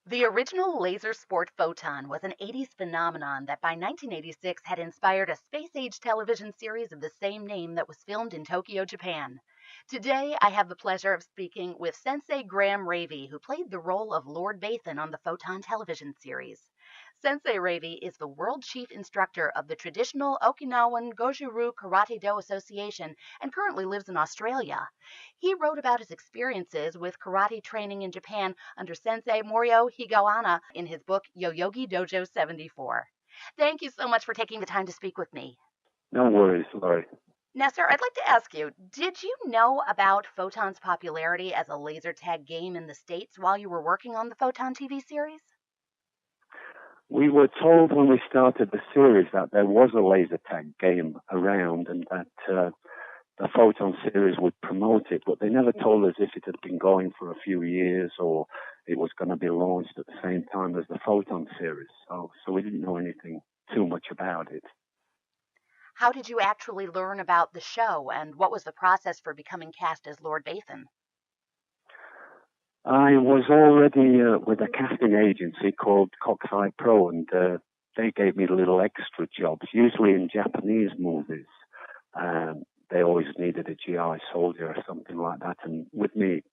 The original laser sport Photon was an 80s phenomenon that by 1986 had inspired a space-age television series of the same name that was filmed in Tokyo, Japan. Today, I have the pleasure of speaking with Sensei Ravey, who played the role of Lord Baethan on the Photon television series. Sensei Ravey is the world chief instructor of the traditional Okinawan Goju-Ryu Karate-Do Association and currently lives in Australia. He wrote about his experiences with karate training in Japan under Sensei Morio Higawana in his book Yoyogi Dojo 74. Thank you so much for taking the time to speak with me. No worries, Laurie. Now, sir, I'd like to ask you, did you know about Photon's popularity as a laser tag game in the States while you were working on the Photon TV series? We were told when we started the series that there was a laser tag game around and that the Photon series would promote it, but they never told us if it had been going for a few years or it was going to be launched at the same time as the Photon series. So we didn't know anything too much about it. How did you actually learn about the show, and what was the process for becoming cast as Lord Baethan? I was already with a casting agency called Coxeye Pro, and they gave me little extra jobs, usually in Japanese movies. They always needed a GI soldier or something like that. And with me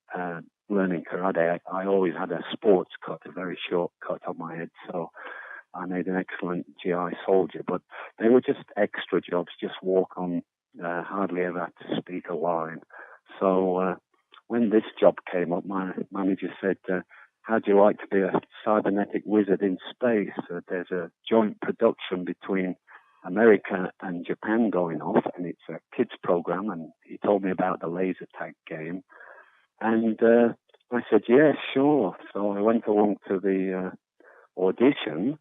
learning karate, I always had a sports cut, a very short cut on my head. So I made an excellent GI soldier. But they were just extra jobs, just walk on, hardly ever had to speak a line. So when this job came up, my manager said, how'd you like to be a cybernetic wizard in space? There's a joint production between America and Japan going off, and it's a kids program, and he told me about the laser tag game. And I said, yeah, sure. So I went along to the audition,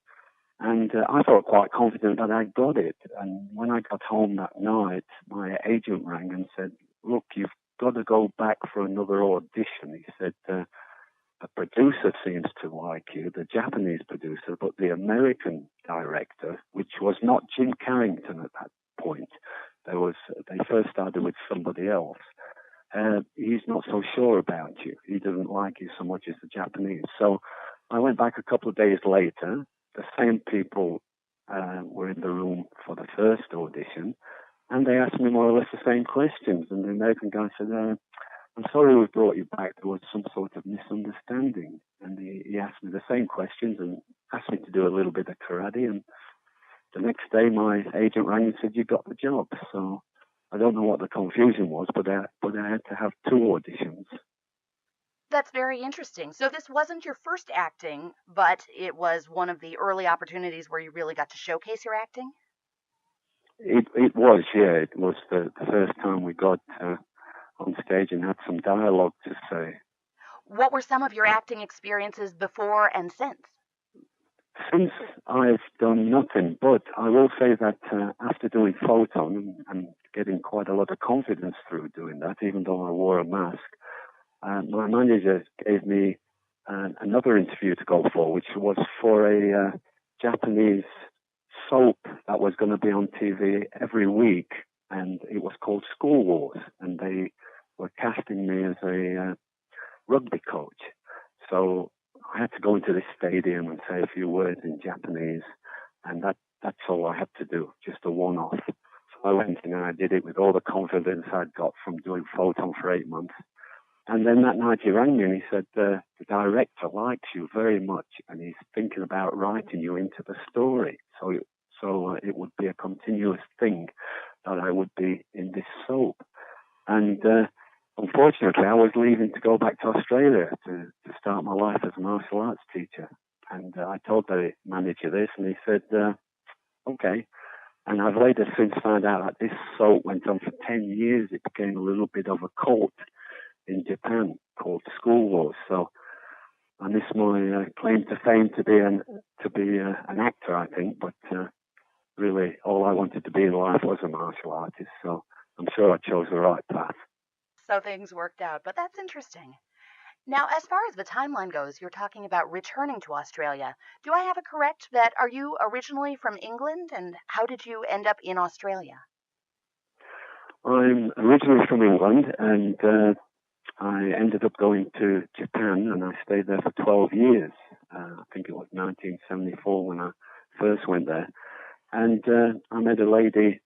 and I felt quite confident that I got it. And when I got home that night, my agent rang and said, look, you've got to go back for another audition. He said, a producer seems to like you, the Japanese producer, but the American director, which was not Jim Carrington at that point, they first started with somebody else. He's not so sure about you. He doesn't like you so much as the Japanese. So I went back a couple of days later. The same people were in the room for the first audition, and they asked me more or less the same questions. And the American guy said, I'm sorry we brought you back. There was some sort of misunderstanding. And he asked me the same questions and asked me to do a little bit of karate. And the next day, my agent rang and said, you got the job. So I don't know what the confusion was, but I had to have two auditions. That's very interesting. So this wasn't your first acting, but it was one of the early opportunities where you really got to showcase your acting? It was, yeah. It was the first time we got on stage and had some dialogue to say. What were some of your acting experiences before and since? Since I've done nothing, but I will say that after doing Photon and getting quite a lot of confidence through doing that, even though I wore a mask, my manager gave me another interview to go for, which was for a Japanese soap that was going to be on TV every week, and it was called School Wars, and they were casting me as a rugby coach. So I had to go into this stadium and say a few words in Japanese, and that's all I had to do, just a one-off. So I went in and I did it with all the confidence I'd got from doing Photon for 8 months. And then that night he rang me and he said, the director likes you very much and he's thinking about writing you into the story. So it would be a continuous thing that I would be in this soap. And unfortunately, I was leaving to go back to Australia to start my life as a martial arts teacher. And I told the manager this, and he said, okay. And I've later since found out that this soap went on for 10 years. It became a little bit of a cult in Japan called School Wars. So I miss my claim to fame to be an actor, I think. But really, all I wanted to be in life was a martial artist. So I'm sure I chose the right path. So things worked out, but that's interesting. Now, as far as the timeline goes, you're talking about returning to Australia. Do I have it correct that are you originally from England, and how did you end up in Australia? I'm originally from England, and I ended up going to Japan, and I stayed there for 12 years. I think it was 1974 when I first went there. And I met a lady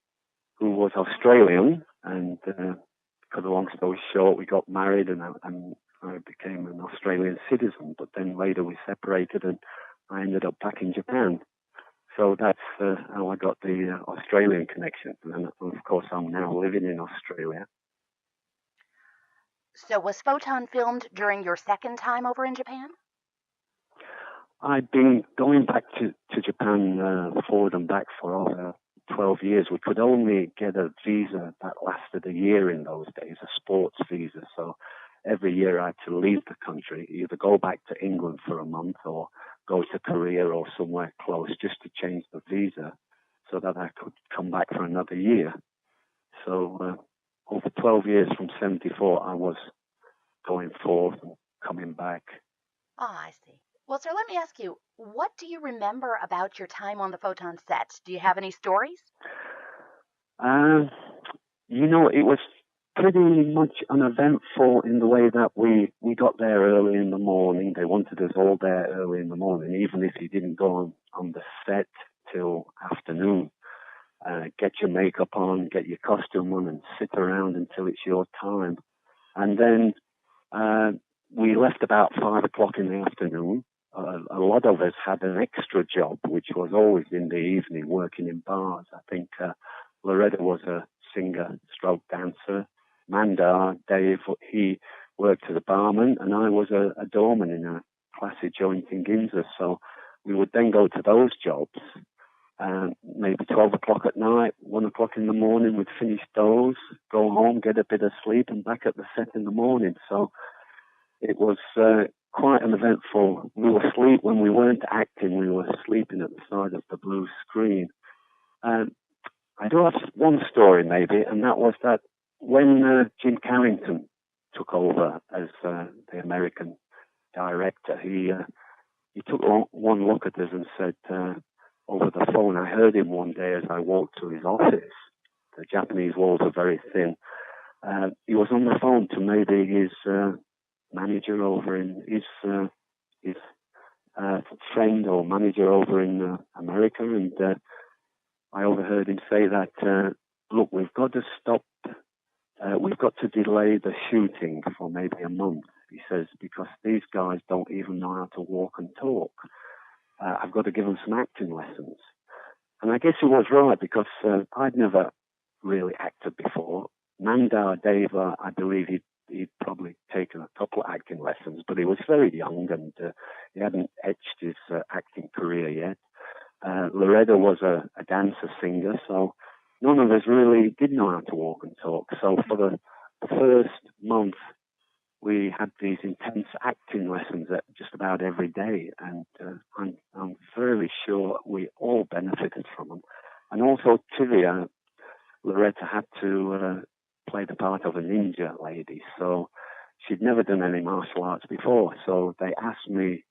who was Australian, and cut a long story short, we got married, and I became an Australian citizen. But then later we separated, and I ended up back in Japan. So that's how I got the Australian connection. And of course, I'm now living in Australia. So was Photon filmed during your second time over in Japan? I've been going back to Japan forward and back for over 12 years. We could only get a visa that lasted a year in those days, a sports visa. So every year I had to leave the country, either go back to England for a month or go to Korea or somewhere close just to change the visa so that I could come back for another year. So over 12 years from 74, I was going forth and coming back. Ah, I see. Well, sir, let me ask you, what do you remember about your time on the Photon set? Do you have any stories? It was pretty much uneventful in the way that we got there early in the morning. They wanted us all there early in the morning, even if you didn't go on the set till afternoon. Get your makeup on, get your costume on, and sit around until it's your time. And then we left about 5 o'clock in the afternoon. A lot of us had an extra job, which was always in the evening, working in bars. I think Loretta was a singer, stroke dancer. Mandar, Dave, he worked as a barman, and I was a doorman in a classy joint in Ginza. So we would then go to those jobs. Maybe 12 o'clock at night, 1 o'clock in the morning, we'd finish those, go home, get a bit of sleep, and back at the set in the morning. So it was quite an eventful. We were asleep when we weren't acting. We were sleeping at the side of the blue screen. I do have one story maybe, and that was that when Jim Carrington took over as the American director, he took one look at us and said over the phone, I heard him one day as I walked to his office. The Japanese walls are very thin. He was on the phone to maybe his manager over in his friend or manager over in America, and I overheard him say that, look, we've got to stop, we've got to delay the shooting for maybe a month, he says, because these guys don't even know how to walk and talk. I've got to give them some acting lessons. And I guess he was right, because I'd never really acted before. Mandar Deva, I believe he'd probably taken a couple of acting lessons, but he was very young and he hadn't etched his acting career yet. Loretta was a dancer, singer, so none of us really did know how to walk and talk. So for the first month, we had these intense acting lessons just about every day, and I'm fairly sure we all benefited from them. And also, Tivia, Loretta had to play the part of a ninja lady, so she'd never done any martial arts before. So they asked me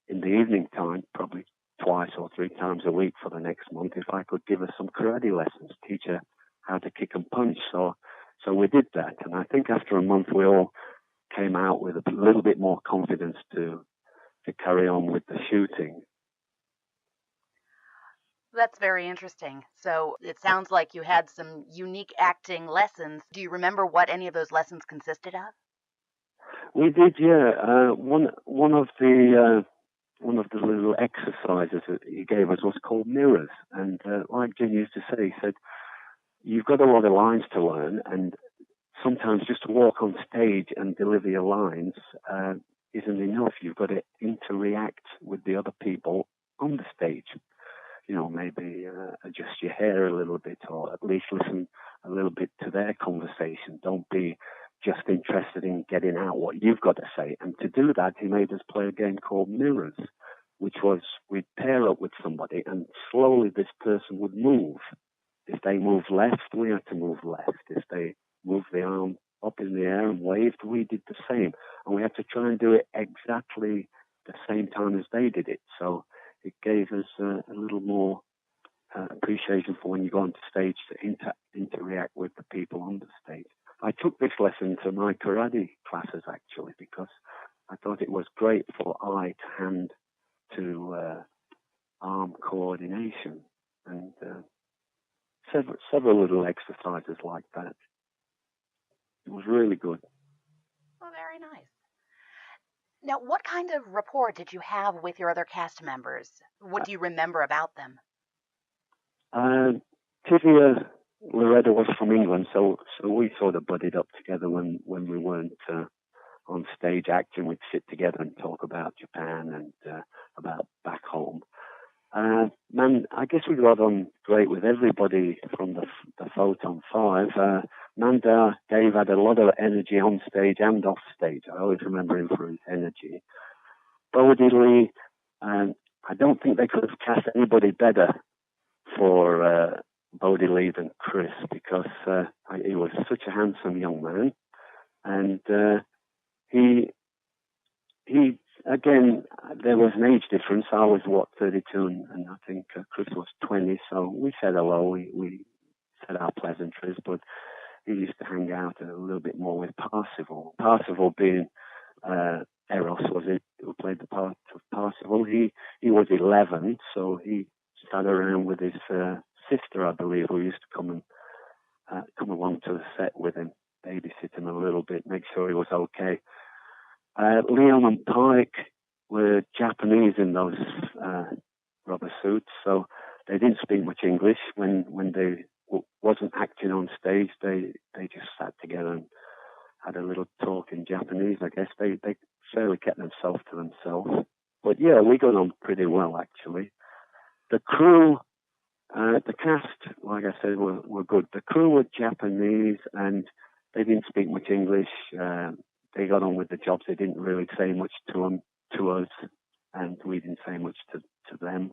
in the evening time, probably twice or 3 times a week for the next month, if I could give her some karate lessons, teach her how to kick and punch. So we did that, and I think after a month we all came out with a little bit more confidence to carry on with the shooting. That's very interesting. So it sounds like you had some unique acting lessons. Do you remember what any of those lessons consisted of? We did, yeah. One of the little exercises that he gave us was called mirrors, and like Jim used to say, he said, "You've got a lot of lines to learn, and sometimes just to walk on stage and deliver your lines isn't enough. You've got to interact with the other people on the stage. Maybe adjust your hair a little bit, or at least listen a little bit to their conversation. Don't be just interested in getting out what you've got to say." And to do that, he made us play a game called Mirrors, which was we'd pair up with somebody and slowly this person would move. If they moved left, we had to move left. If they moved the arm up in the air and waved, we did the same. And we had to try and do it exactly the same time as they did it. So it gave us a little more appreciation for when you go on stage to interact with the people on the stage. I took this lesson to my karate classes, actually, because I thought it was great for eye to hand to arm coordination and several little exercises like that. It was really good. Well, very nice. Now, what kind of rapport did you have with your other cast members? What do you remember about them? Tivia Loretta was from England, so we sort of buddied up together when we weren't on stage acting. We'd sit together and talk about Japan and about back home. Man, I guess we got on great with everybody from the Photon 5. Manda, Dave had a lot of energy on stage and off stage. I always remember him for his energy. Bodie Lee, I don't think they could have cast anybody better for Bodie Lee than Chris, because he was such a handsome young man, and he again, there was an age difference. I was 32, and I think Chris was 20. So we said hello. We said our pleasantries, but he used to hang out a little bit more with Parsifal. Parsifal being Eros, was it, who played the part of Parsifal. He was 11, so he sat around with his sister, I believe, who used to come along to the set with him, babysit him a little bit, make sure he was okay. Leon and Pike were Japanese in those rubber suits, so they didn't speak much English. When they wasn't acting on stage, they just sat together and had a little talk in Japanese. I guess they fairly kept themselves to themselves. But yeah, we got on pretty well, actually. The crew, the cast, like I said, were good. The crew were Japanese, and they didn't speak much English. They got on with the jobs. They didn't really say much to us, and we didn't say much to them.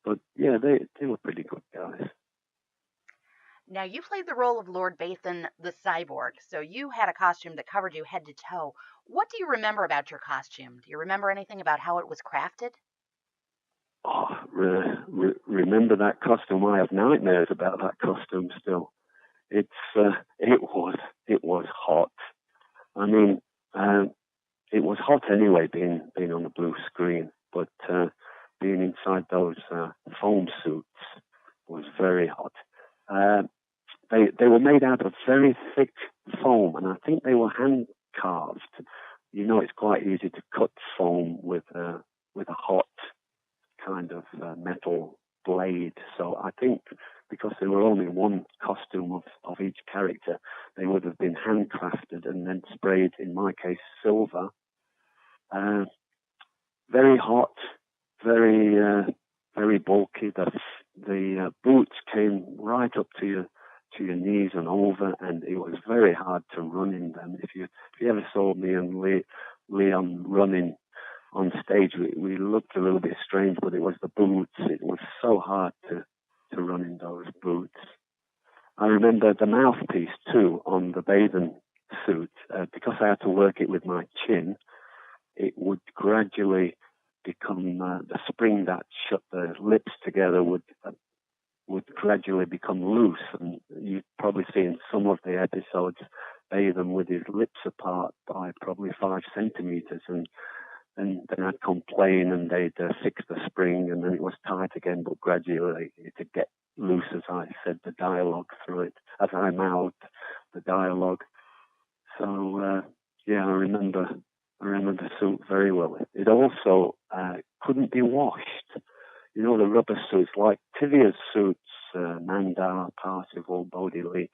But yeah, they were pretty good guys. Now, you played the role of Lord Baethan, the cyborg, so you had a costume that covered you head to toe. What do you remember about your costume? Do you remember anything about how it was crafted? Oh, remember that costume? I have nightmares about that costume still. It was hot. I mean, it was hot anyway, being on the blue screen, but being inside those foam suits was very hot. They were made out of very thick foam, and I think they were hand carved. You know, it's quite easy to cut foam with a hot kind of metal blade. So I think because there were only one costume of each character, they would have been handcrafted and then sprayed, in my case, silver. Very hot, very bulky. The boots came right up to your knees and over, and it was very hard to run in them. If you ever saw me and Leon running on stage, we looked a little bit strange, but it was the boots. It was so hard to run in those boots. I remember the mouthpiece too on the Baethan suit, because I had to work it with my chin. It would gradually become the spring that shut the lips together would gradually become loose, and you'd probably see in some of the episodes Baethan with his lips apart by probably 5 centimeters, and then I'd complain and they'd fix the spring, and then it was tight again, but gradually it'd get loose as I said the dialogue through it, as I mouthed the dialogue. So yeah, I remember the suit very well. It also couldn't be washed. You know, the rubber suits, like Tivia's suits, Mandar, Parsifal, Bodie Lee,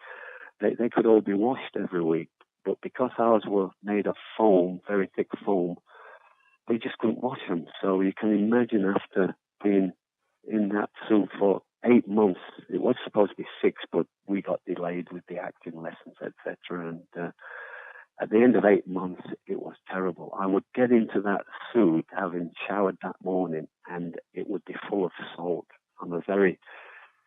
they could all be washed every week. But because ours were made of foam, very thick foam, they just couldn't wash them. So you can imagine, after being in that suit for 8 months, it was supposed to be 6, but we got delayed with the acting lessons, etc. And at the end of 8 months, it was terrible. I would get into that suit, having showered that morning, and it would be full of salt. I'm a very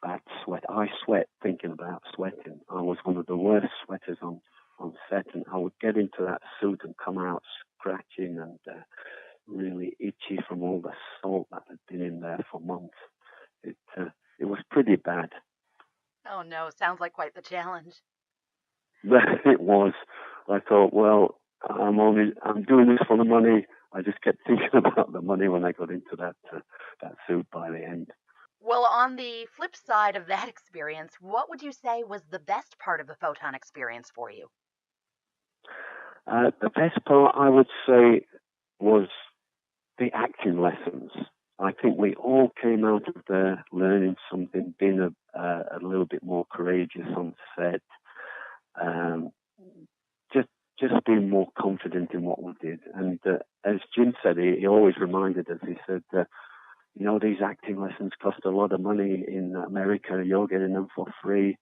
bad sweat. I sweat thinking about sweating. I was one of the worst sweaters on set, and I would get into that suit and come out scratching and really itchy from all the salt that had been in there for months. It was pretty bad. Oh no, sounds like quite the challenge. It was. I thought, well, I'm doing this for the money. I just kept thinking about the money when I got into that suit by the end. Well, on the flip side of that experience, what would you say was the best part of the Photon experience for you? The best part, I would say, was the acting lessons. I think we all came out of there learning something, being a little bit more courageous on set, um, just being more confident in what we did. And as Jim said, he always reminded us. He said, these acting lessons cost a lot of money in America. You're getting them for free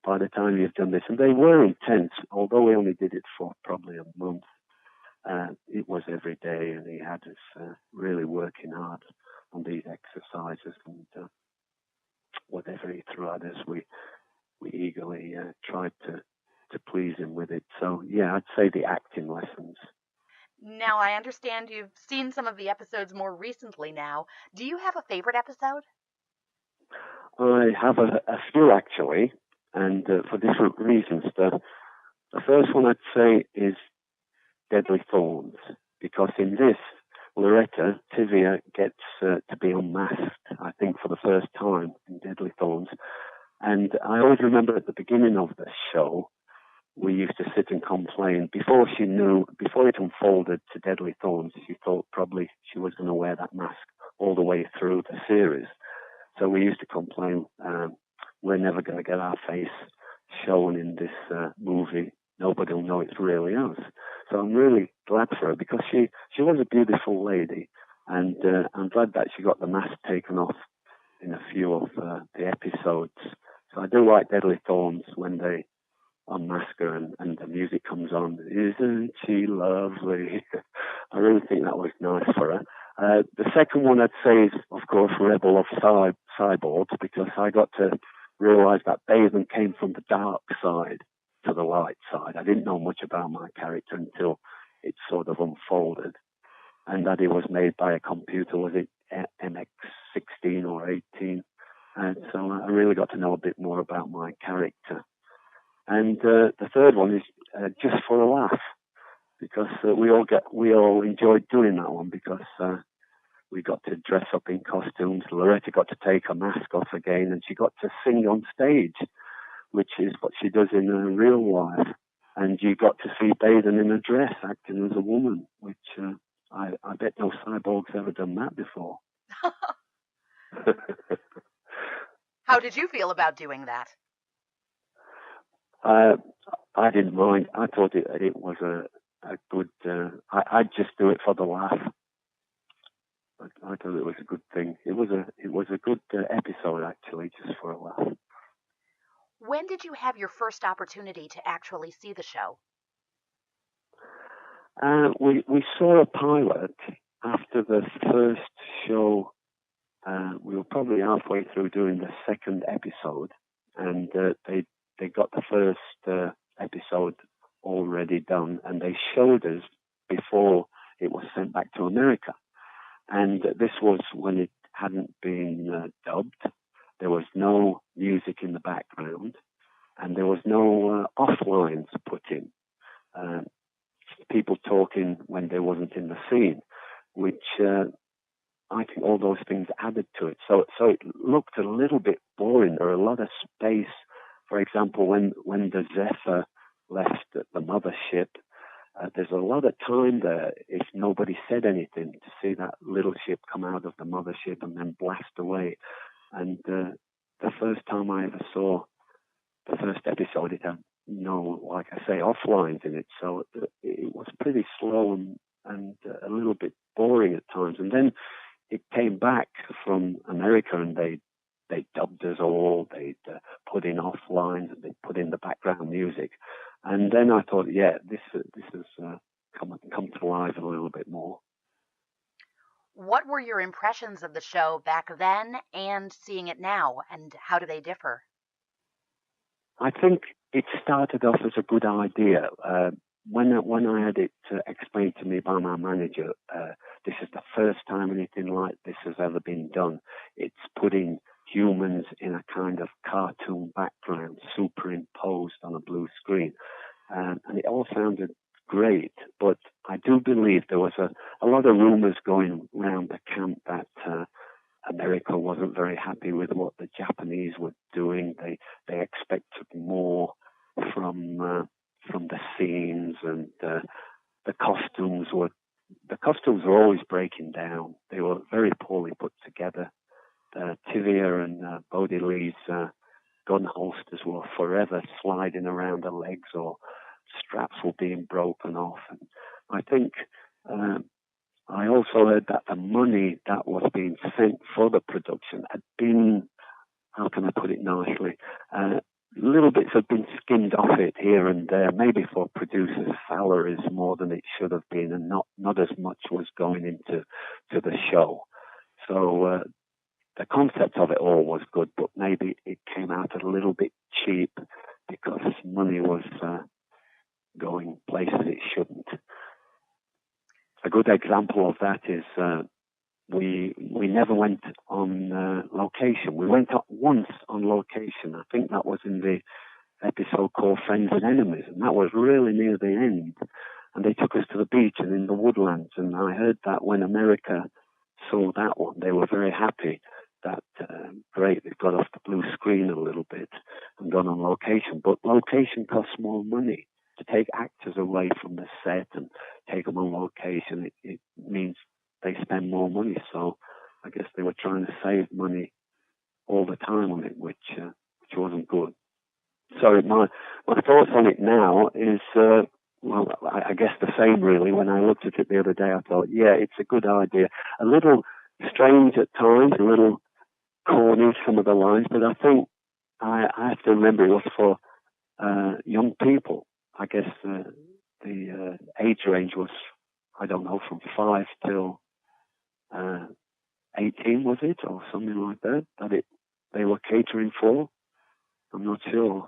by the time you've done this. And they were intense, although we only did it for probably a month. It was every day, and he had us really working hard on these exercises, and whatever he threw at us, we eagerly tried to please him with it. So yeah, I'd say the acting lessons. Now, I understand you've seen some of the episodes more recently now. Do you have a favorite episode? I have a few actually, and for different reasons. The first one I'd say is Deadly Thorns, because in this, Loretta, Tivia, gets to be unmasked, I think, for the first time in Deadly Thorns. And I always remember at the beginning of the show, we used to sit and complain. Before it unfolded to Deadly Thorns, she thought probably she was going to wear that mask all the way through the series. So we used to complain, we're never going to get our face shown in this movie. Nobody will know it's really us. So I'm really glad for her, because she was a beautiful lady, and I'm glad that she got the mask taken off in a few of the episodes. So I do like Deadly Thorns when they unmask her and the music comes on. Isn't she lovely? I really think that was nice for her. The second one I'd say is, of course, Rebel of Cyborgs, because I got to realize that Baethan came from the dark side to the light side. I didn't know much about my character until it sort of unfolded, and that it was made by a computer. Was it MX16 or 18? And so I really got to know a bit more about my character. And the third one is Just for a Laugh, because we all enjoyed doing that one, because we got to dress up in costumes. Loretta got to take her mask off again, and she got to sing on stage, which is what she does in real life. And you got to see Baethan in a dress acting as a woman, which I bet no cyborg's ever done that before. How did you feel about doing that? I didn't mind. I thought it was a good. I'd just do it for the laugh. I thought it was a good thing. It was a good episode, actually, just for a laugh. When did you have your first opportunity to actually see the show? We saw a pilot after the first show. We were probably halfway through doing the second episode, and they got the first episode already done, and they showed us before it was sent back to America. And this was when it hadn't been dubbed. There was no music in the background, and there was no off lines put in. People talking when they wasn't in the scene, which I think all those things added to it. So it looked a little bit boring. There were a lot of space. For example, when the Zephyr left the mothership, there's a lot of time there if nobody said anything, to see that little ship come out of the mothership and then blast away. And the first time I ever saw the first episode, it had no, like I say, offlines in it. So it was pretty slow and a little bit boring at times. And then it came back from America, and they dubbed us all. They'd put in offlines, and they put in the background music. And then I thought, yeah, this has come to life a little bit more. What were your impressions of the show back then and seeing it now, and how do they differ? I think it started off as a good idea. When I had it explained to me by my manager, this is the first time anything like this has ever been done. It's putting humans in a kind of cartoon background, superimposed on a blue screen. And it all sounded great, but I do believe there was a lot of rumors going around the camp that America wasn't very happy with what the Japanese were doing. They expected more from the scenes, and the costumes were always breaking down. They were very poorly put together. Tivia and Bodie Lee's gun holsters were forever sliding around the legs, or straps were being broken off. And I think I also heard that the money that was being sent for the production had been, how can I put it nicely, little bits had been skimmed off it here and there, maybe for producers' salaries more than it should have been, and not as much was going into the show. So the concept of it all was good, but maybe it came out a little bit cheap because money was going places it shouldn't. A good example of that is we never went on location. We went once on location. I think that was in the episode called Friends and Enemies, and that was really near the end. And they took us to the beach and in the woodlands, and I heard that when America saw that one, they were very happy that, great, they've got off the blue screen a little bit and gone on location. But location costs more money. To take actors away from the set and take them on location, it means they spend more money. So I guess they were trying to save money all the time on it, which wasn't good. So my thoughts on it now is, well, I guess the same really. When I looked at it the other day, I thought, yeah, it's a good idea. A little strange at times, a little corny, some of the lines, but I think I have to remember it was for young people. I guess the age range was, I don't know, from 5 till 18, was it, or something like that, they were catering for? I'm not sure.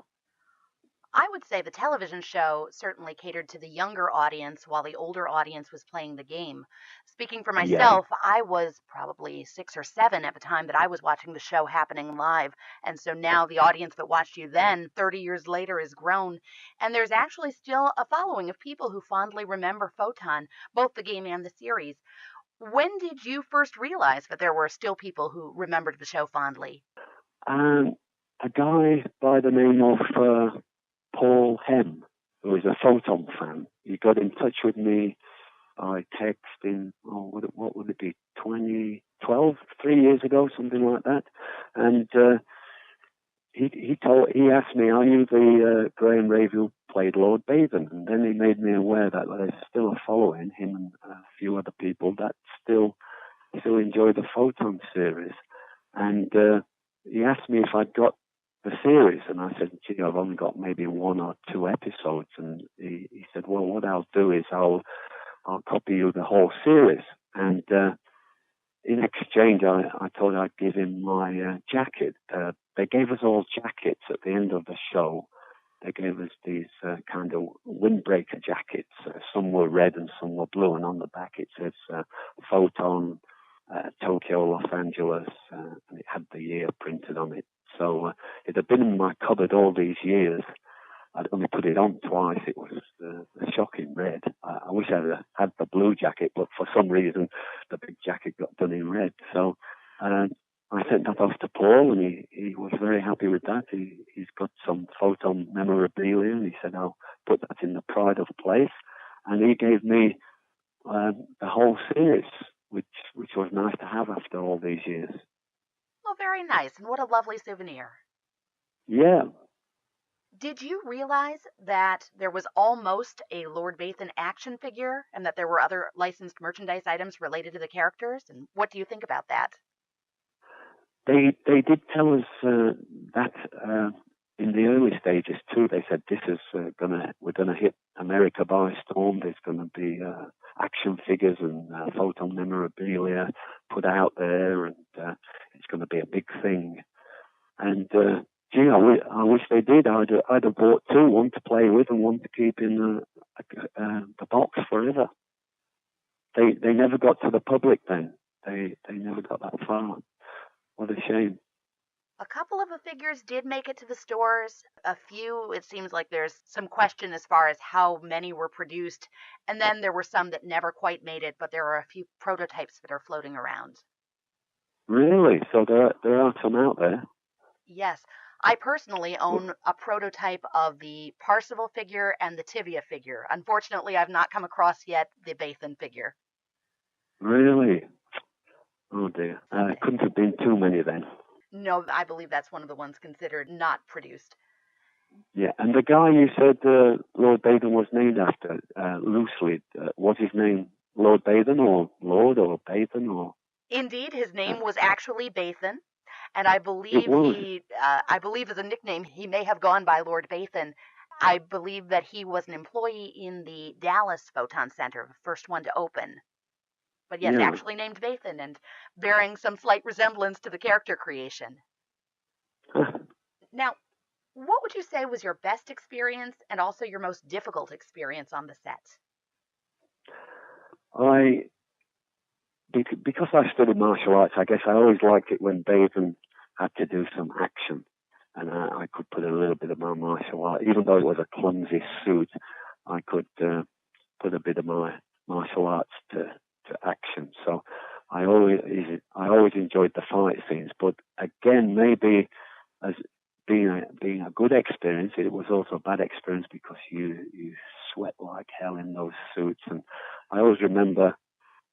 I would say the television show certainly catered to the younger audience while the older audience was playing the game. Speaking for myself, yeah. I was probably 6 or 7 at the time that I was watching the show happening live. And so now the audience that watched you then, 30 years later, is grown. And there's actually still a following of people who fondly remember Photon, both the game and the series. When did you first realize that there were still people who remembered the show fondly? A guy by the name of Paul Hem, who is a Photon fan, he got in touch with me by text in, what would it be, 2012, 3 years ago, something like that. And he asked me, are you the Graham Ravey who played Lord Baethan? And then he made me aware that there's still a following, him and a few other people that still enjoy the Photon series. And he asked me if I'd got the series, and I said, gee, I've only got maybe 1 or 2 episodes. And he said, well, what I'll do is I'll copy you the whole series. And in exchange, I told I'd give him my jacket. They gave us all jackets at the end of the show. They gave us these kind of windbreaker jackets. Some were red and some were blue, and on the back it says Photon, Tokyo, Los Angeles, and it had the year printed on it. So it had been in my cupboard all these years. I'd only put it on twice. It was a shocking red. I wish I had the blue jacket, but for some reason the big jacket got done in red. So I sent that off to Paul, and he was very happy with that. He's got some Photon memorabilia, and he said, I'll put that in the pride of place. And he gave me the whole series, which was nice to have after all these years. Well, very nice, and what a lovely souvenir. Yeah. Did you realize that there was almost a Lord Baethan action figure, and that there were other licensed merchandise items related to the characters? And what do you think about that? They did tell us that in the early stages too. They said this is we're gonna hit America by storm. There's gonna be action figures and Photon memorabilia put out there, and it's going to be a big thing. And gee, I wish they did. I'd have bought 2, one to play with and one to keep in the box forever. They never got to the public then. They never got that far. What a shame. A couple of the figures did make it to the stores. A few, it seems like there's some question as far as how many were produced. And then there were some that never quite made it, but there are a few prototypes that are floating around. Really? So there are some out there. Yes, I personally own a prototype of the Parzival figure and the Tibia figure. Unfortunately, I've not come across yet the Baethan figure. Really? Oh dear. Couldn't have been too many then. No, I believe that's one of the ones considered not produced. Yeah, and the guy you said Lord Baethan was named after, loosely, was his name Lord Baethan or Lord or Baethan or? Indeed, his name was actually Baethan, and I It believe was. I believe as a nickname, he may have gone by Lord Baethan. I believe that he was an employee in the Dallas Photon Center, the first one to open. But yes, Yeah. actually named Baethan and bearing some slight resemblance to the character creation. Now, what would you say was your best experience and also your most difficult experience on the set? Because I studied martial arts, I guess I always liked it when Baethan had to do some action, and I could put a little bit of my martial art, even though it was a clumsy suit, I could put a bit of my martial arts to action. So I always enjoyed the fight scenes, but again, maybe as being a good experience, it was also a bad experience because you sweat like hell in those suits. And I always remember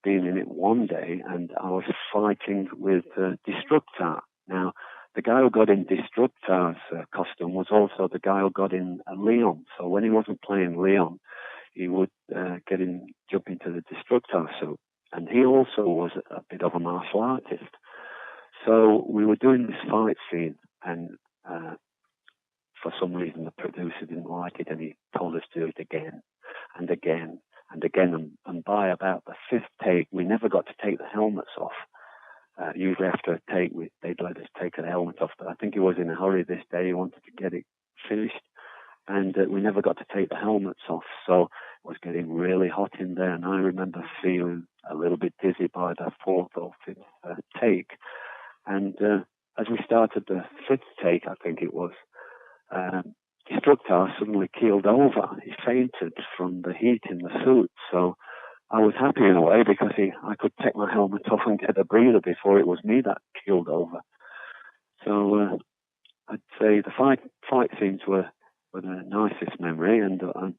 being in it one day, and I was fighting with Destructor. Now, the guy who got in Destructor's costume was also the guy who got in Leon. So when he wasn't playing Leon, he would jump into the Destructor suit. And he also was a bit of a martial artist. So we were doing this fight scene, and for some reason the producer didn't like it, and he told us to do it again and again and again. And by about the fifth take, we never got to take the helmets off. Usually after a take, they'd let us take the helmet off, but I think he was in a hurry this day. He wanted to get it finished, and we never got to take the helmets off. So it was getting really hot in there, and I remember feeling a little bit dizzy by the fourth or fifth take. And as we started the fifth take, I think it was, Destructor suddenly keeled over. He fainted from the heat in the suit. So I was happy in a way because I could take my helmet off and get a breather before it was me that keeled over. So I'd say the fight scenes were the nicest memory,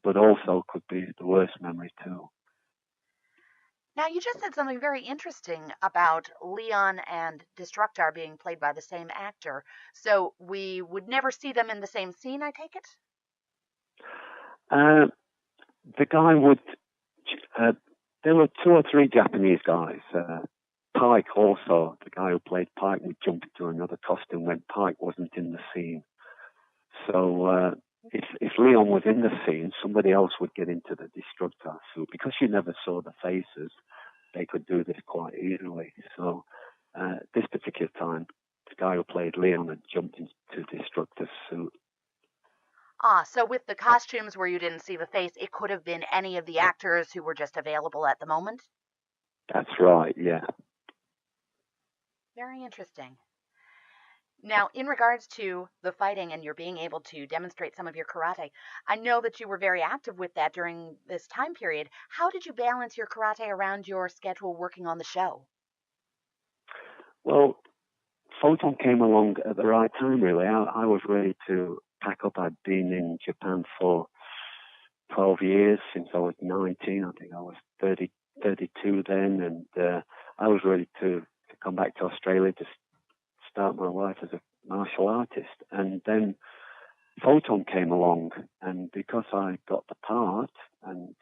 but also could be the worst memory too. Now, you just said something very interesting about Leon and Destructor being played by the same actor. So we would never see them in the same scene, I take it? The guy would. There were two or three Japanese guys. Pike also, the guy who played Pike, would jump into another costume when Pike wasn't in the scene. So if Leon was in the scene, somebody else would get into the Destructor suit. Because you never saw the faces, they could do this quite easily. So this particular time, the guy who played Leon had jumped into Destructor's suit. So with the costumes where you didn't see the face, it could have been any of the actors who were just available at the moment? That's right, yeah. Very interesting. Now, in regards to the fighting and your being able to demonstrate some of your karate, I know that you were very active with that during this time period. How did you balance your karate around your schedule working on the show? Well, Photon came along at the right time, really. I was ready to pack up. I'd been in Japan for 12 years, since I was 19. I think I was 32 then, and I was ready to come back to Australia to start my life as a martial artist. And then Photon came along, and because I got the part and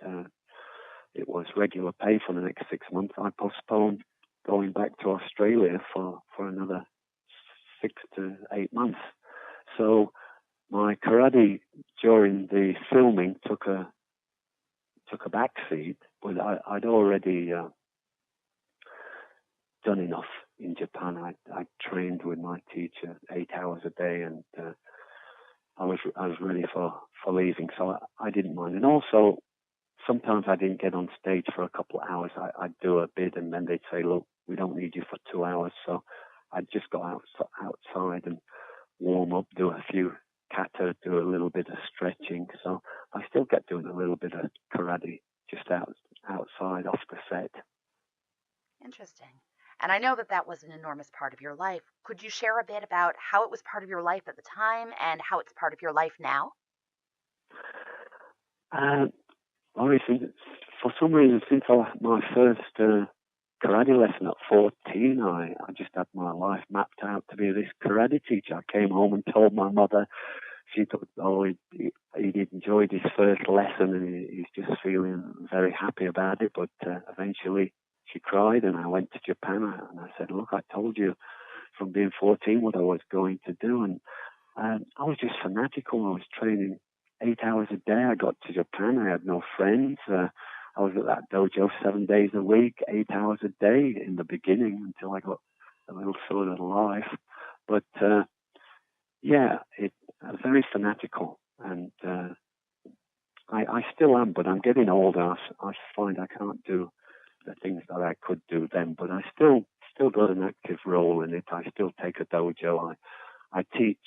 it was regular pay for the next 6 months, I postponed going back to Australia for another 6 to 8 months. So my karate during the filming took a back seat, but I'd already done enough in Japan. I trained with my teacher 8 hours a day, and I was ready for leaving, so I didn't mind. And also, sometimes I didn't get on stage for a couple of hours. I'd do a bit, and then they'd say, "Look, we don't need you for 2 hours." So I'd just go outside and warm up, do a few kata, do a little bit of stretching. So I still get doing a little bit of karate just outside off the set. Interesting. And I know that that was an enormous part of your life. Could you share a bit about how it was part of your life at the time and how it's part of your life now? Obviously, for some reason, since my first karate lesson at 14, I just had my life mapped out to be this karate teacher. I came home and told my mother. She thought, oh, he'd enjoyed his first lesson and he's just feeling very happy about it. But eventually she cried and I went to Japan and I said, look, I told you from being 14 what I was going to do. And I was just fanatical. I was training 8 hours a day. I got to Japan. I had no friends. I was at that dojo 7 days a week, 8 hours a day in the beginning until I got a little sort of life. But very fanatical, and I still am, but I'm getting older. I find I can't do the things that I could do then, but I still got an active role in it. I still take a dojo. I teach.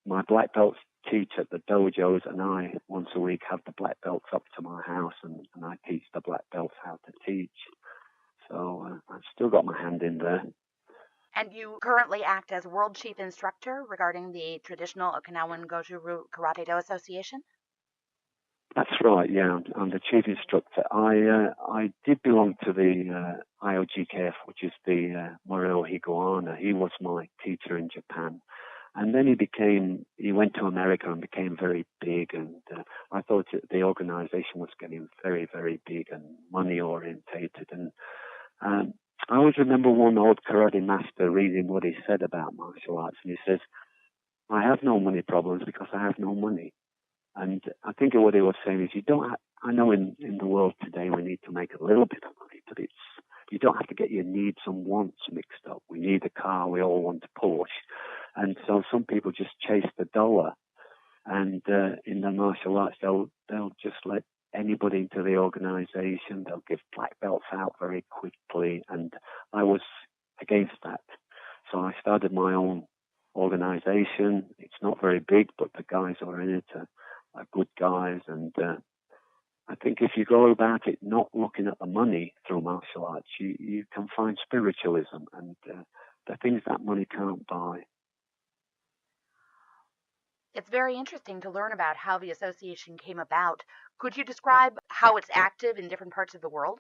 My black belts teach at the dojos, and I once a week have the black belts up to my house, and I teach the black belts how to teach. So I've still got my hand in there. And you currently act as World Chief Instructor regarding the traditional Okinawan Goju-Ryu Karate-Do Association? That's right, yeah. I'm the Chief Instructor. I did belong to the IOGKF, which is the Moreo Higuana. He was my teacher in Japan. And then he went to America and became very big. And I thought the organization was getting very, very big and money-orientated. And I always remember one old karate master reading what he said about martial arts. And he says, I have no money problems because I have no money. And I think what he was saying is I know in the world today we need to make a little bit of money, but you don't have to get your needs and wants mixed up. We need a car, we all want a Porsche. And so some people just chase the dollar. And in the martial arts, they'll just let anybody into the organization. They'll give black belts out very quickly. And I was against that. So I started my own organization. It's not very big, but the guys who are in it are good guys. And I think if you go about it not looking at the money through martial arts, you can find spiritualism and the things that money can't buy. It's very interesting to learn about how the association came about. Could you describe how it's active in different parts of the world?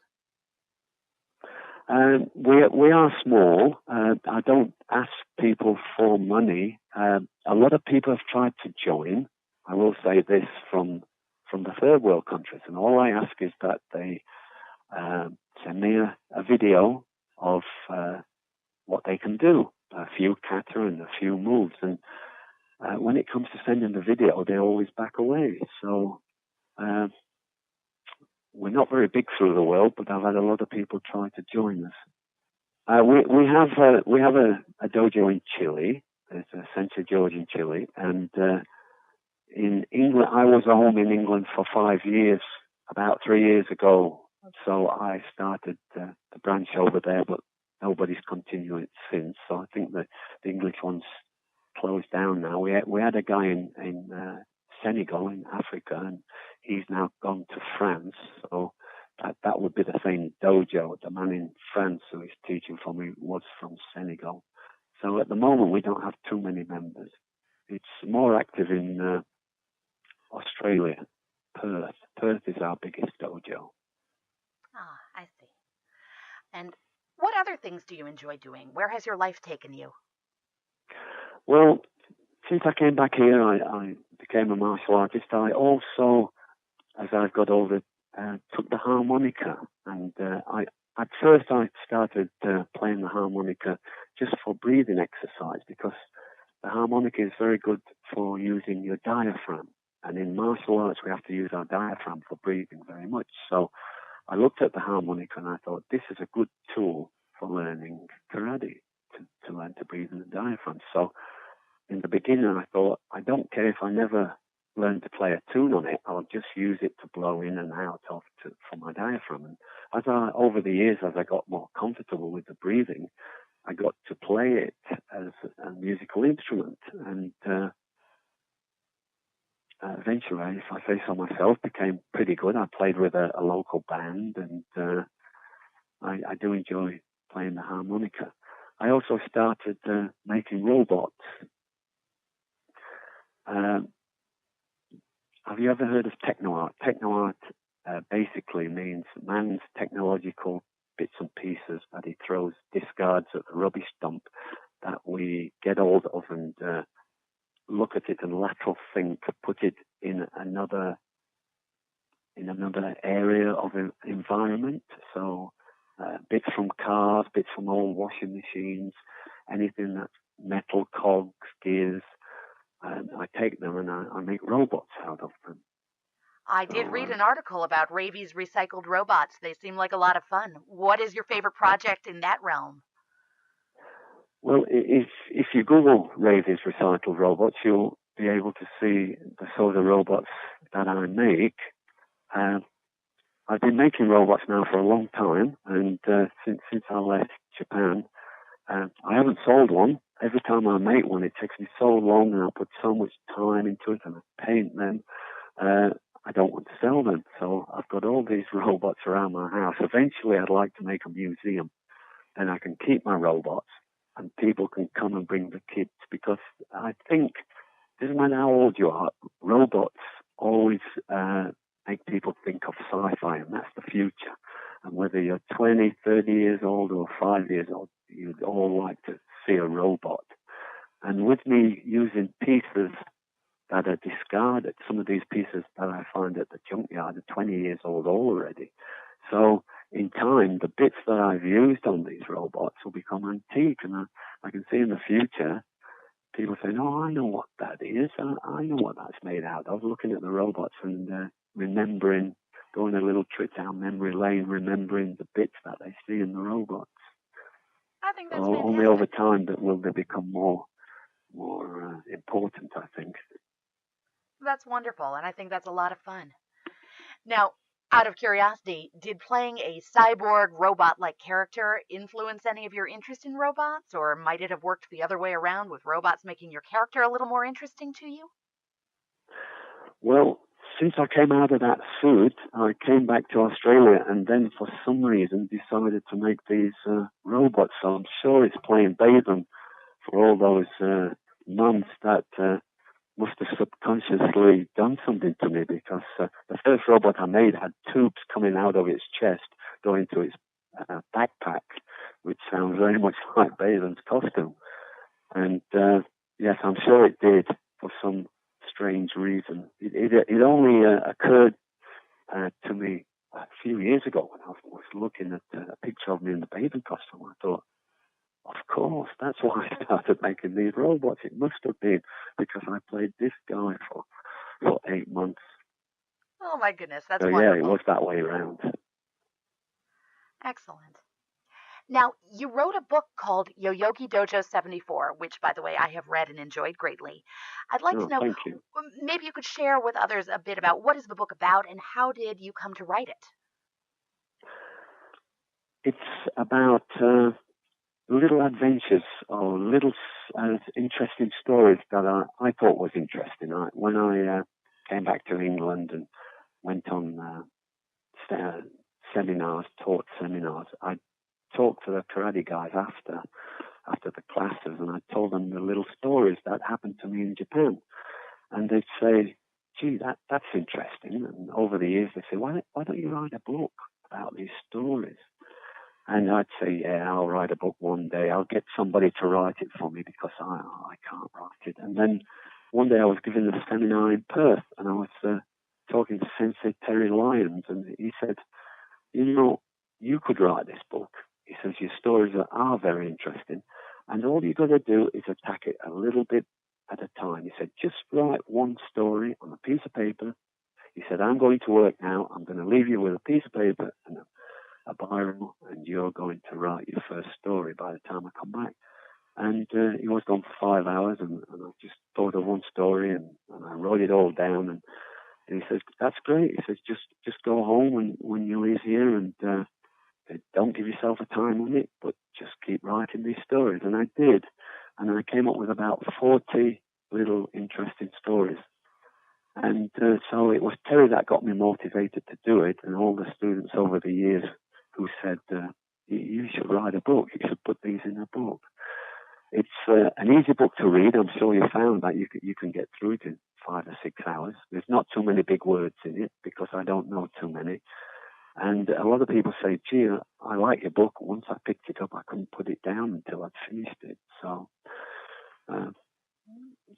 We are small. I don't ask people for money. A lot of people have tried to join. I will say this from the third world countries, and all I ask is that they send me a video of what they can do, a few kata and a few moves. And when it comes to sending the video, they always back away. So we're not very big through the world, but I've had a lot of people try to join us. We have a dojo in Chile. There's a Sensei George in Chile, and in England, I was home in England for 5 years. About 3 years ago, so I started the branch over there, but nobody's continued it since. So I think the English one's closed down now. We had a guy in Senegal in Africa, and he's now gone to France. So that would be the same dojo. The man in France who is teaching for me was from Senegal. So at the moment we don't have too many members. It's more active in Australia, Perth. Perth is our biggest dojo. Ah, I see. And what other things do you enjoy doing? Where has your life taken you? Well, since I came back here, I became a martial artist. I also, as I've got older, took the harmonica. And at first I started playing the harmonica just for breathing exercise, because the harmonica is very good for using your diaphragm. And in martial arts, we have to use our diaphragm for breathing very much. So I looked at the harmonica and I thought, this is a good tool for learning karate, to learn to breathe in the diaphragm. So in the beginning, I thought, I don't care if I never learn to play a tune on it. I'll just use it to blow in and out for my diaphragm. And over the years, as I got more comfortable with the breathing, I got play it as a musical instrument. And eventually, if I say so myself, became pretty good. I played with a local band, and I do enjoy playing the harmonica. I also started making robots. Have you ever heard of techno art? Techno art basically means man's technological bits and pieces that he throws, discards at the rubbish dump, that we get hold of and look at it and lateral think, put it in another area of environment. So bits from cars, bits from old washing machines, anything that's metal, cogs, gears. I take them and I make robots out of them. I did read an article about Ravey's recycled robots. They seem like a lot of fun. What is your favorite project in that realm? Well, if you Google Ravey's recycled robots, you'll be able to see the sort of robots that I make. I've been making robots now for a long time, and since I left Japan, I haven't sold one. Every time I make one, it takes me so long, and I put so much time into it, and I paint them. I don't want to sell them, so I've got all these robots around my house. Eventually, I'd like to make a museum, and I can keep my robots, and people can come and bring the kids, because I think, doesn't matter how old you are, robots always make people think of sci-fi, and that's the future. And whether you're 20, 30 years old or 5 years old, you'd all like to see a robot. And with me using pieces that are discarded, some of these pieces that I find at the junkyard are 20 years old already. So in time, the bits that I've used on these robots will become antique. And I can see in the future, people saying, oh, I know what that is. I know what that's made out of. Looking at the robots and remembering, going a little trip down memory lane, remembering the bits that they see in the robots. I think that's fantastic. Only over time that will they become more important, I think. That's wonderful, and I think that's a lot of fun. Now, out of curiosity, did playing a cyborg robot-like character influence any of your interest in robots, or might it have worked the other way around with robots making your character a little more interesting to you? Well, since I came out of that suit, I came back to Australia and then for some reason decided to make these robots. So I'm sure it's playing Baethan for all those months that must have subconsciously done something to me, because the first robot I made had tubes coming out of its chest going to its backpack, which sounds very much like Baethan's costume. And yes, I'm sure it did for some strange reason. It only occurred to me a few years ago when I was looking at a picture of me in the Baethan costume. I thought, of course, that's why I started making these robots. It must have been because I played this guy for 8 months. Oh my goodness, that's wonderful. Yeah, it was that way around. Excellent. Now, you wrote a book called Yoyogi Dojo 74, which, by the way, I have read and enjoyed greatly. I'd like to know, thank you. Maybe you could share with others a bit about what is the book about and how did you come to write it? It's about little adventures or little interesting stories that I thought was interesting. When I came back to England and went on seminars, taught seminars, I talked to the karate guys after the classes, and I told them the little stories that happened to me in Japan. And they'd say, gee, that's interesting. And over the years, they'd say, why don't you write a book about these stories? And I'd say, yeah, I'll write a book one day. I'll get somebody to write it for me because I can't write it. And then one day I was giving a seminar in Perth, and I was talking to Sensei Terry Lyons, and he said, you could write this book. He says, your stories are very interesting, and all you've got to do is attack it a little bit at a time. He said, just write one story on a piece of paper. He said, I'm going to work now. I'm going to leave you with a piece of paper and a biro, and you're going to write your first story by the time I come back. And he was gone for 5 hours, and I just thought of one story, and I wrote it all down. And he says, that's great. He says, just go home when you leave here and don't give yourself a time limit, but just keep writing these stories. And I did. And I came up with about 40 little interesting stories. And so it was Terry that got me motivated to do it, and all the students over the years who said, you should write a book, you should put these in a book. It's an easy book to read. I'm sure you found that you can get through it in 5 or 6 hours. There's not too many big words in it because I don't know too many. And a lot of people say, gee, I like your book. Once I picked it up, I couldn't put it down until I'd finished it. So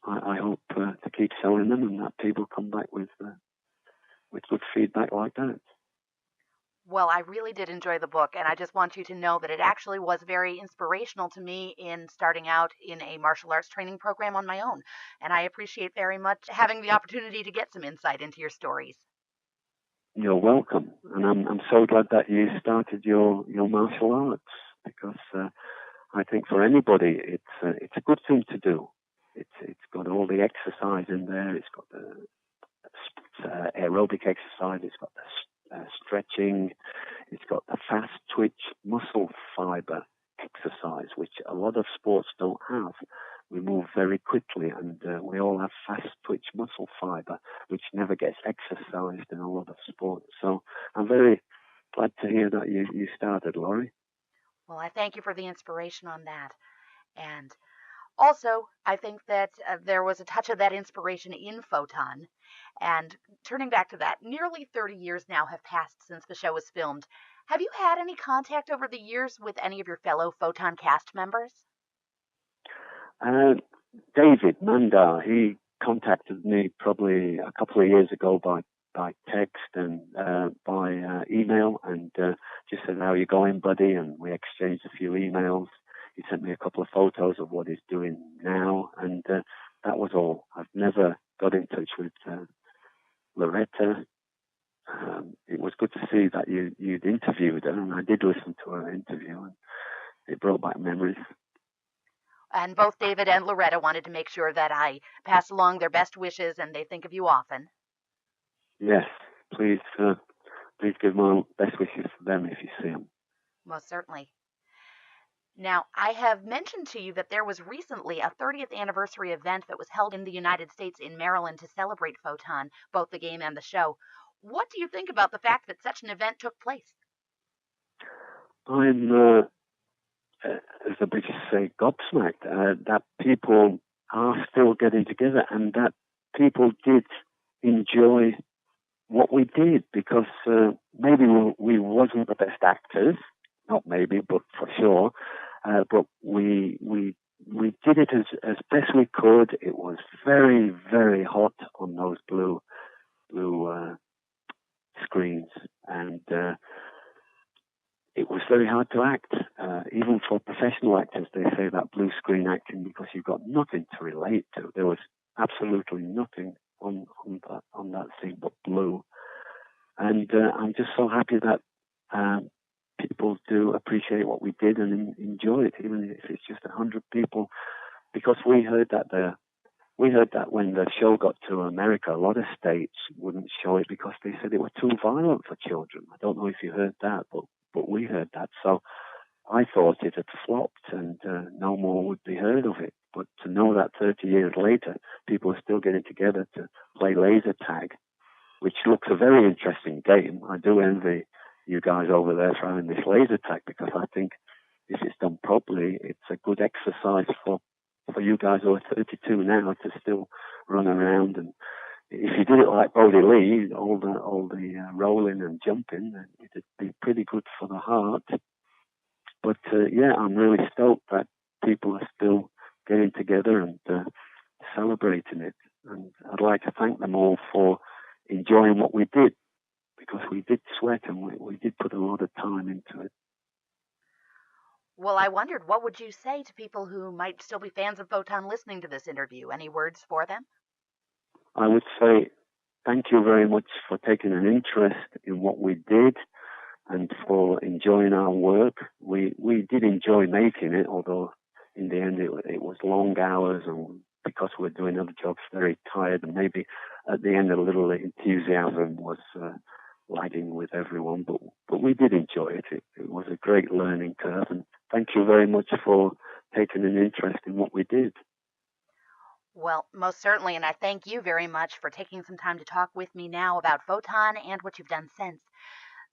I hope to keep selling them and that people come back with good feedback like that. Well, I really did enjoy the book, and I just want you to know that it actually was very inspirational to me in starting out in a martial arts training program on my own. And I appreciate very much having the opportunity to get some insight into your stories. You're welcome, and I'm so glad that you started your martial arts, because I think for anybody it's a good thing to do. It's got all the exercise in there. It's got the aerobic exercise. It's got the stretching. It's got the fast twitch muscle fiber exercise, which a lot of sports don't have. We move very quickly, and we all have fast twitch muscle fiber, which never gets exercised in a lot of sports. So I'm very glad to hear that you started, Laurie. Well, I thank you for the inspiration on that. And also, I think that there was a touch of that inspiration in Photon. And turning back to that, nearly 30 years now have passed since the show was filmed. Have you had any contact over the years with any of your fellow Photon cast members? David Mandar, he contacted me probably a couple of years ago by text and by email, and just said, how are you going, buddy? And we exchanged a few emails. He sent me a couple of photos of what he's doing now, and that was all. I've never got in touch with Loretta. It was good to see that you'd interviewed her, and I did listen to her interview, and it brought back memories. And both David and Loretta wanted to make sure that I pass along their best wishes, and they think of you often. Yes, please give my best wishes to them if you see them. Most certainly. Now, I have mentioned to you that there was recently a 30th anniversary event that was held in the United States in Maryland to celebrate Photon, both the game and the show. What do you think about the fact that such an event took place? I'm, as the British say, gobsmacked that people are still getting together and that people did enjoy what we did, because maybe we wasn't the best actors, not maybe, but for sure. But we did it as best we could. It was very, very hot on those blue screens, and it was very hard to act. Even for professional actors, they say that blue screen acting, because you've got nothing to relate to. There was absolutely nothing on that thing but blue. And I'm just so happy that people do appreciate what we did and enjoy it, even if it's just 100 people, because we heard that when the show got to America, a lot of states wouldn't show it because they said it was too violent for children. I don't know if you heard that, but we heard that. So I thought it had flopped and no more would be heard of it. But to know that 30 years later, people are still getting together to play laser tag, which looks a very interesting game. I do envy you guys over there for having this laser tag, because I think if it's done properly, it's a good exercise for you guys who are 32 now to still run around. And if you did it like Brody Lee, all the rolling and jumping, it'd be pretty good for the heart. But yeah, I'm really stoked that people are still getting together and celebrating it. And I'd like to thank them all for enjoying what we did, because we did sweat and we did put a lot of time into it. Well, I wondered, what would you say to people who might still be fans of Photon listening to this interview? Any words for them? I would say thank you very much for taking an interest in what we did and for enjoying our work. We did enjoy making it, although in the end it was long hours, and because we're doing other jobs, very tired, and maybe at the end a little enthusiasm was lagging with everyone, but we did enjoy it. It was a great learning curve, and thank you very much for taking an interest in what we did. Well, most certainly, and I thank you very much for taking some time to talk with me now about Photon and what you've done since.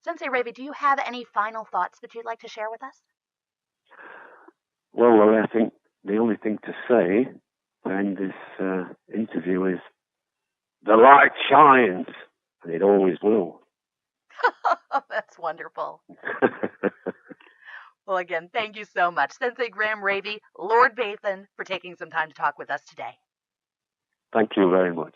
Sensei Ravey, do you have any final thoughts that you'd like to share with us? Well, I think the only thing to say to end this interview is the light shines, and it always will. That's wonderful. Well, again, thank you so much, Sensei Graham Ravey, Lord Baethan, for taking some time to talk with us today. Thank you very much.